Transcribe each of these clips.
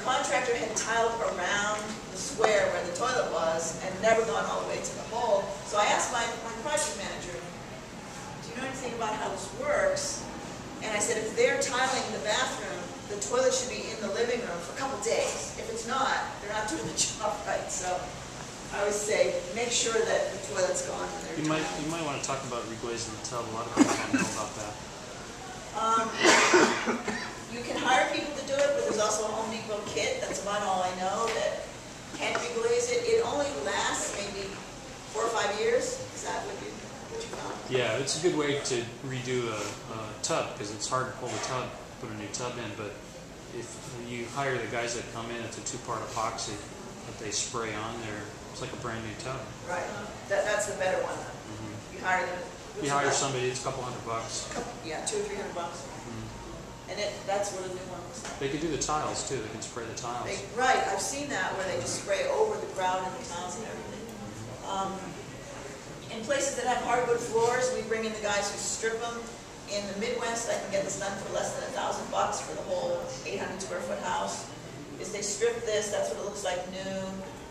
contractor had tiled around the square where the toilet was and never gone all the way to the hole. So I asked my project manager, do you know anything about how this works? And I said, if they're tiling the bathroom, the toilet should be in the living room for a couple days. If it's not, they're not doing the job right. So I always say, make sure that the toilet's gone when they're tiling. You might want to talk about reglazing the tub. A lot of people don't know about that. You can hire people to do it, but there's also a Home Depot kit. That's about all I know that can't reglaze it. It only lasts maybe 4 or 5 years. Is that what you found? Yeah, it's a good way to redo a tub because it's hard to pull the tub, put a new tub in. But if you hire the guys that come in, it's a 2-part epoxy that they spray on there. It's like a brand new tub. Right. That's the better one. You hire them. You hire somebody, it's a couple $100. Yeah, $200 or $300. And that's what a new one looks like. They can do the tiles too. They can spray the tiles. Right, I've seen that where they just spray over the ground and the tiles and everything. In places that have hardwood floors, we bring in the guys who strip them. In the Midwest, I can get this done for less than $1,000 for the whole 800 square foot house. Is they strip this, that's what it looks like new.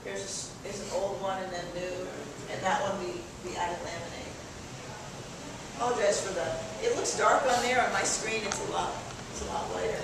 Here's an old one and then new, and that one we added laminate. Apologize for that. It looks dark on there. On my screen, it's a lot lighter.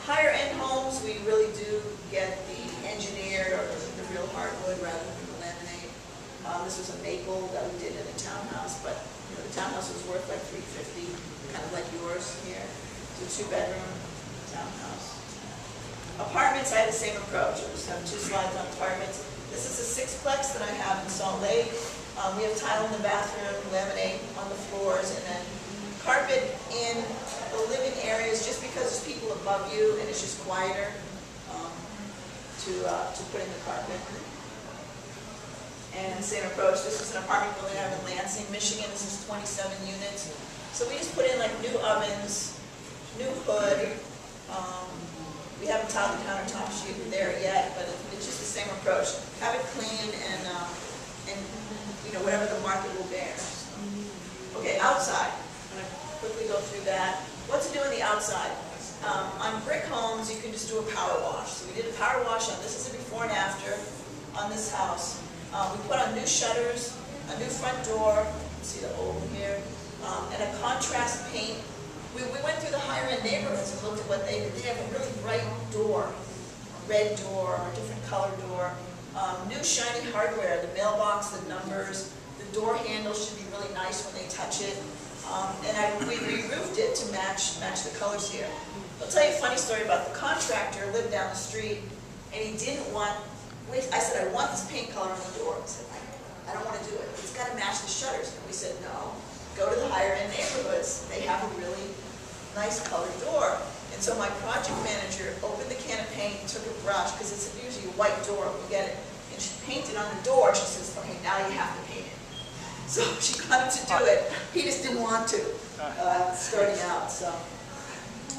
Higher end homes, we really do get the engineered or the real hardwood rather than the laminate. This was a maple that we did in a townhouse, but the townhouse was worth like $350, kind of like yours here. It's a 2-bedroom townhouse. Apartments, I had the same approach. I just have 2 slides on apartments. This is a 6-plex that I have in Salt Lake. We have tile in the bathroom, laminate on the floors, and then carpet in the living areas just because there's people above you and it's just quieter to put in the carpet. And same approach. This is an apartment building I have in Lansing, Michigan. This is 27 units. So we just put in like new ovens, new hood. We haven't tiled the countertop sheet there yet, but it's just the same approach. Have it clean and whatever the market will bear. Okay, outside. I'm going to quickly go through that. What to do on the outside? On brick homes, you can just do a power wash. So we did a power wash on this. Is a before and after on this house. We put on new shutters, a new front door. You can see the oval here, and a contrast paint. We went through the higher end neighborhoods and looked at what they did. They have a really bright door, a red door, or a different color door. New shiny hardware, the mailbox, the numbers, the door handle should be really nice when they touch it. And we re-roofed it to match the colors here. I'll tell you a funny story about the contractor. Lived down the street, and he didn't want. I said, I want this paint color on the door. He said, I don't want to do it. It's got to match the shutters. And we said, no. Go to the higher end neighborhoods. They have a really nice colored door. And so my project manager opened the can of paint, took a brush, because it's usually a white door, we get it, and she painted on the door. She says, okay, now you have to paint it. So she got him to do it. He just didn't want to, starting out. So,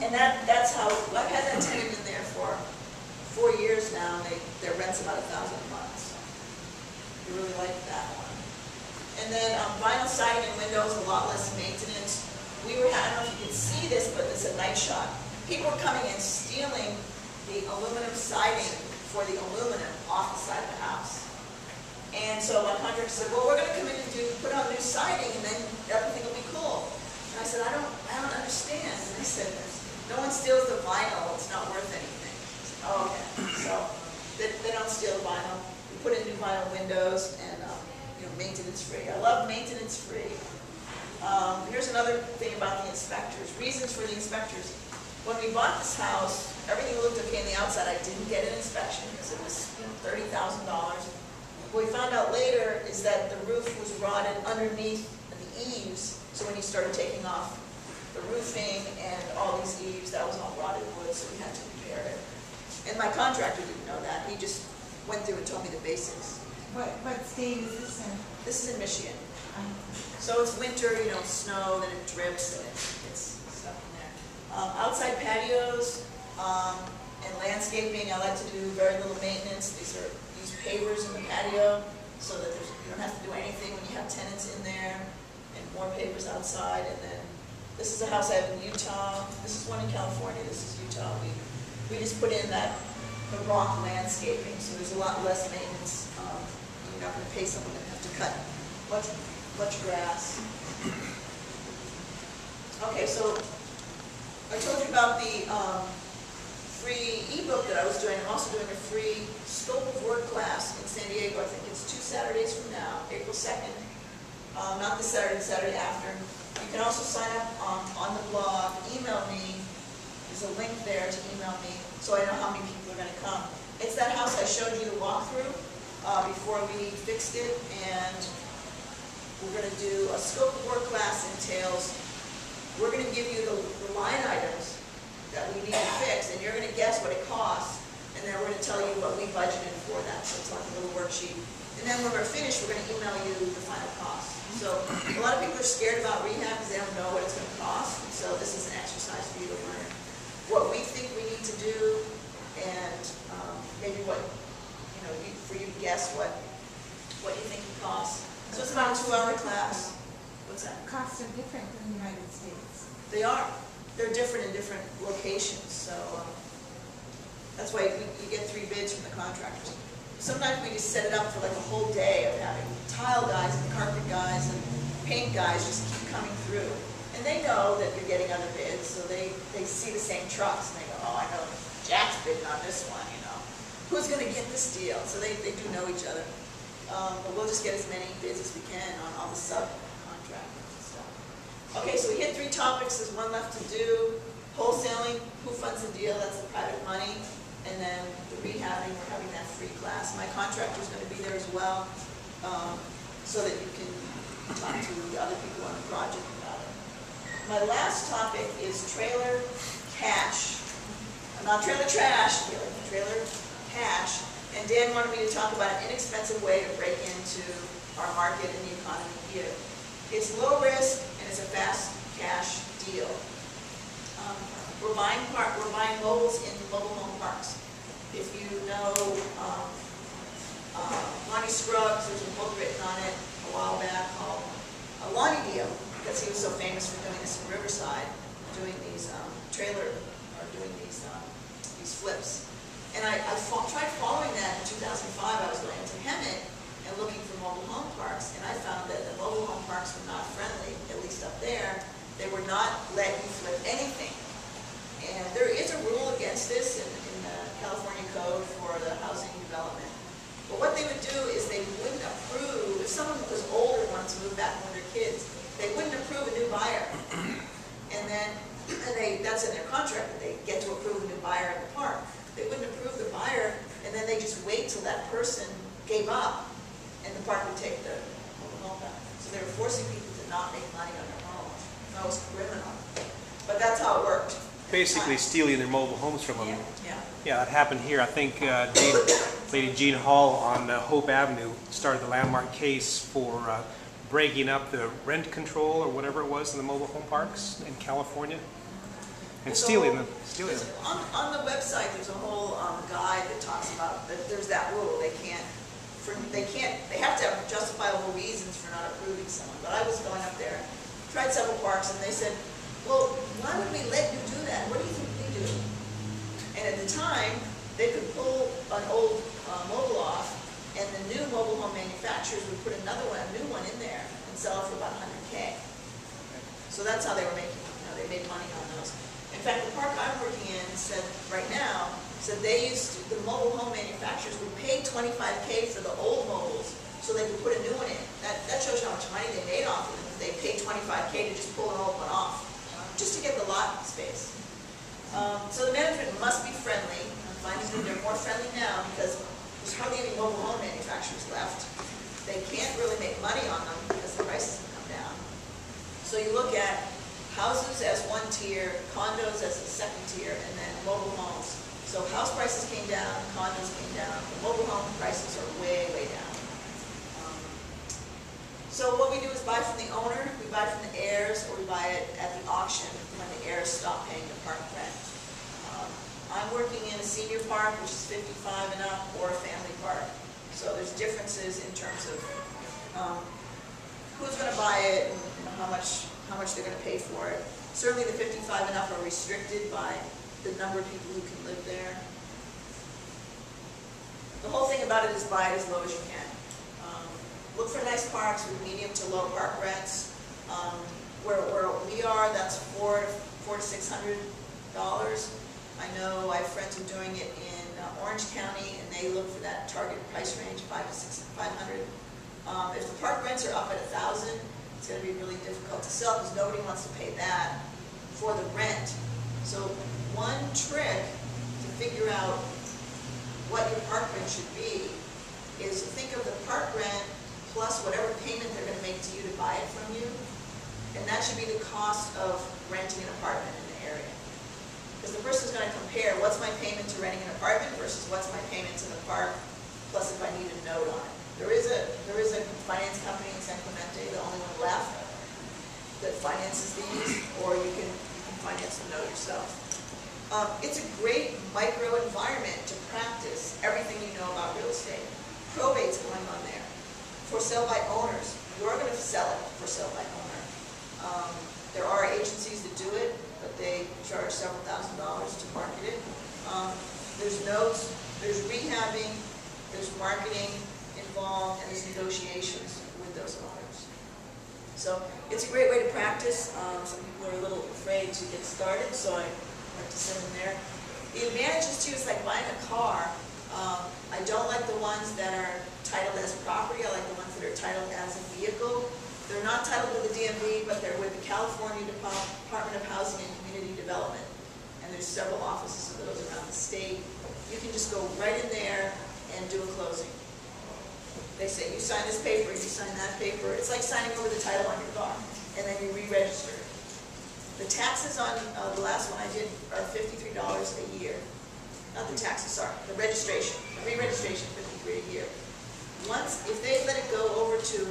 and that's how, I've had that tenant in there for 4 years now. Their rent's about $1,000 a month. So we really like that one. And then vinyl siding and windows, a lot less maintenance. I don't know if you can see this, but it's a night shot. People are coming in stealing the aluminum siding for the aluminum off the side of the house. And so my contractor said, well, we're going to come in and put on new siding, and then everything will be cool. And I said, I don't understand. And they said, no one steals the vinyl. It's not worth anything. I said, oh, okay. So they don't steal the vinyl. We put in new vinyl windows and maintenance free. I love maintenance free. Here's another thing about the inspectors. Reasons for the inspectors. When we bought this house, everything looked okay on the outside. I didn't get an inspection because it was $30,000. What we found out later is that the roof was rotted underneath the eaves. So when you started taking off the roofing and all these eaves, that was all rotted wood, so we had to repair it. And my contractor didn't know that. He just went through and told me the basics. What state is this in? This is in Michigan. So it's winter, snow, then it drips, and it's stuff in there. Outside patios and landscaping, I like to do very little maintenance. These pavers in the patio, so that you don't have to do anything when you have tenants in there, and more pavers outside. And then this is a house I have in Utah. This is one in California. This is Utah. We We just put in the rock landscaping, so there's a lot less maintenance. You're not gonna pay someone to have to cut much grass. Okay, so I told you about the free ebook that I was doing. I'm also doing a free scope of work class in San Diego. I think it's 2 Saturdays from now, April 2nd. Not this Saturday, the Saturday after. You can also sign up on the blog, email me. There's a link there to email me so I know how many people are going to come. It's that house I showed you the walkthrough before we fixed it, and we're going to do a scope of work class entails. We're going to give you the line items that we need to fix, and you're going to guess what it costs, and then we're going to tell you what we budgeted for that. So it's like a little worksheet. And then when we're finished, we're going to email you the final cost. So a lot of people are scared about rehab because they don't know what it's going to cost. And so this is an exercise for you to learn what we think we need to do, and maybe what, for you to guess what you think it costs. So it's about a 2-hour class. What's that? Costs are different in the United States. They are. They're different in different locations. So that's why you get 3 bids from the contractors. Sometimes we just set it up for like a whole day of having tile guys and carpet guys and paint guys just keep coming through. And they know that you're getting other bids, so they see the same trucks and they go, oh, I know Jack's bidding on this one, Who's going to get this deal? So they do know each other. But we'll just get as many bids as we can on all the subcontractors and stuff. Okay, so we hit 3 topics. There's one left to do. Wholesaling, who funds the deal? That's the private money. And then the rehabbing, we're having that free class. My contractor's going to be there as well, so that you can talk to the other people on the project about it. My last topic is trailer cash. Not trailer trash, trailer cash. And Dan wanted me to talk about an inexpensive way to break into our market and the economy here. It's low risk and it's a fast cash deal. We're buying mobiles in mobile home parks. If you know Lonnie Scruggs, there's a book written on it a while back called A Lonnie Deal, because he was so famous for doing this in Riverside, doing these doing these flips. And I tried following that in 2005. I was going into Hemet and looking for mobile home parks, and I found that the mobile home parks were not friendly, at least up there. They would not let you flip anything. And there is a rule against this in the California Code for the housing development. But what they would do is they wouldn't approve, if someone was older and wanted to move back with their kids, they wouldn't approve a new buyer. And that's in their contract, that they get to approve a new buyer in the park. They wouldn't approve the buyer, and then they just wait till that person gave up, and the park would take the mobile home back. So they were forcing people to not make money on their homes. That was criminal. But that's how it worked. Basically stealing their mobile homes from them. Yeah. That happened here. I think Lady Jean Hall on Hope Avenue started the landmark case for breaking up the rent control or whatever it was in the mobile home parks in California and stealing them. On the website, there's a whole guide that talks about that. There's that rule. They have to have justifiable reasons for not approving someone. But I was going up there, tried several parks, and they said, well, why would we let you do that? What do you think we do? And at the time, they could pull an old mobile off, and the new mobile home manufacturers would put a new one in there and sell it for about $100K. So that's how they were making, they made money on those. In fact, the park I'm working in said the mobile home manufacturers would pay $25K for the old mobiles so they could put a new one in. That shows you how much money they made off of it. They paid $25K to just pull an old one off, just to get the lot space. So the management must be friendly. I'm finding that they're more friendly now because there's hardly any mobile home manufacturers left. They can't really make money on them because the prices have come down. So you look at houses as one tier, condos as a second tier, and then mobile homes. So house prices came down, condos came down, the mobile home prices are way, way down. So what we do is buy from the owner, we buy from the heirs, or we buy it at the auction when the heirs stop paying the park rent. I'm working in a senior park, which is 55 and up, or a family park. So there's differences in terms of who's going to buy it and how much they're going to pay for it. Certainly the 55 and up are restricted by the number of people who can live there. The whole thing about it is buy it as low as you can. Look for nice parks with medium to low park rents. Where we are, that's $400 to $600. I know I have friends who are doing it in Orange County, and they look for that target price range, $500 to $500. If the park rents are up at $1,000, it's going to be really difficult to sell because nobody wants to pay that for the rent. So one trick to figure out what your park rent should be is to think of the park rent plus whatever payment they're going to make to you to buy it from you, and that should be the cost of renting an apartment in the area. Because the person's going to compare what's my payment to renting an apartment versus what's my payment to the park, plus if I need a note on it. There is a finance company in San Clemente, the only one left, that finances these, or you can finance the note yourself. It's a great micro environment to practice everything you know about real estate. Probate's going on there. For sale by owners. You're going to sell it for sale by owner. There are agencies that do it, but they charge several $1,000s to market it. There's notes, there's rehabbing, there's marketing involved, and there's negotiations with those owners. So it's a great way to practice. Some people are a little afraid to get started, so I like to send them there. The advantages too is like buying a car. I don't like the ones that are titled as property. I like the ones that are titled as a vehicle. They're not titled with the DMV, but they're with the California Department of Housing and Community Development. And there's several offices of those around the state. You can just go right in there and do a closing. They say, you sign this paper, you sign that paper. It's like signing over the title on your car, and then you re-register it. The taxes on the last one I did are $53 a year. Not the taxes, sorry, the registration. The re-registration, $53 a year. Once, if they let it go over to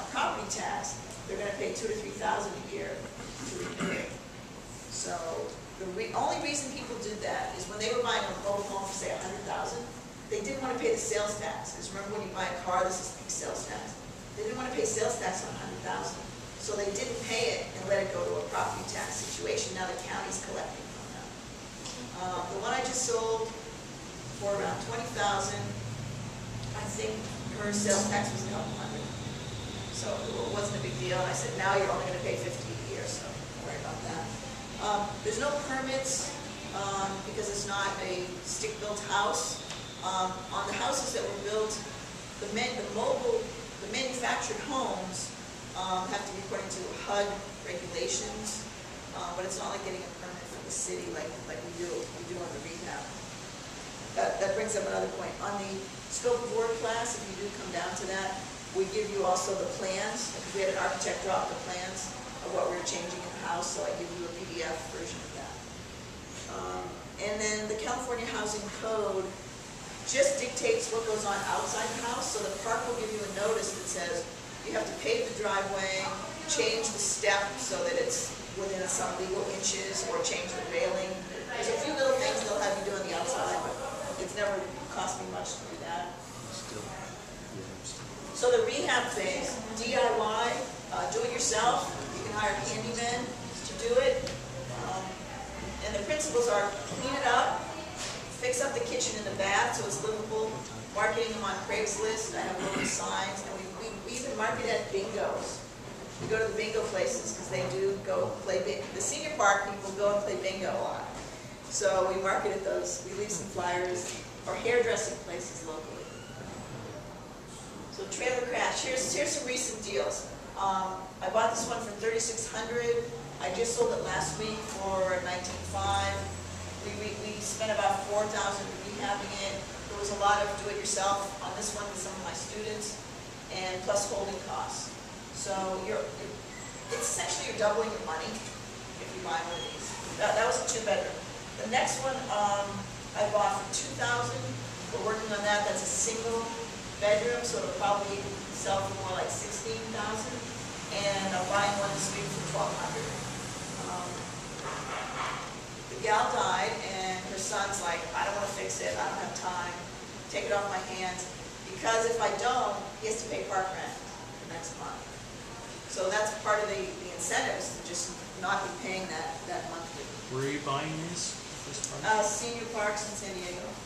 property tax, they're going to pay $2,000 to $3,000 a year to renew it. So the only reason people did that is when they were buying a mobile home for say $100,000, they didn't want to pay the sales tax. Because remember, when you buy a car, this is big sales tax. They didn't want to pay sales tax on $100,000, so they didn't pay it and let it go to a property tax situation. Now the county's collecting from them. The one I just sold for around $20,000, I think her sales tax was a couple hundred. So it wasn't a big deal. And I said, now you're only going to pay $50 a year, so don't worry about that. There's no permits because it's not a stick-built house. On the houses that were built, the manufactured homes have to be according to HUD regulations, but it's not like getting a permit from the city like we do on the rehab. That brings up another point. On the scope of work class, if you do come down to that, we give you also the plans, because we had an architect draw up the plans of what we were changing in the house, so I give you a PDF version of that. And then the California Housing Code just dictates what goes on outside the house, so the park will give you a notice that says you have to pave the driveway, change the step so that it's within some legal inches, or change the railing. There's a few little things they'll have you do on the outside, but it's never cost me much to do that. So the rehab phase, DIY, do it yourself. You can hire handymen to do it. And the principles are clean it up, fix up the kitchen and the bath so it's livable, marketing them on Craigslist. I have little signs, and we even market at bingos. We go to the bingo places because they do go play bingo. The senior park people go and play bingo a lot. So we market at those. We leave some flyers, or hairdressing places locally. So trailer crash. Here's some recent deals. I bought this one for $3,600. I just sold it last week for $19,500. We spent about $4,000 rehabbing it. There was a lot of do-it-yourself on this one with some of my students, and plus holding costs. So it's essentially you're doubling your money if you buy one of these. That was a 2-bedroom. The next one I bought for $2,000. We're working on that. That's a single bedroom, so it'll probably sell for more like $16,000. And I'm buying one this week for $1,200. The gal died, and her son's like, I don't want to fix it. I don't have time. Take it off my hands. Because if I don't, he has to pay park rent the next month. So that's part of the incentives to just not be paying that monthly. Where are you buying these? This part? Senior Parks in San Diego.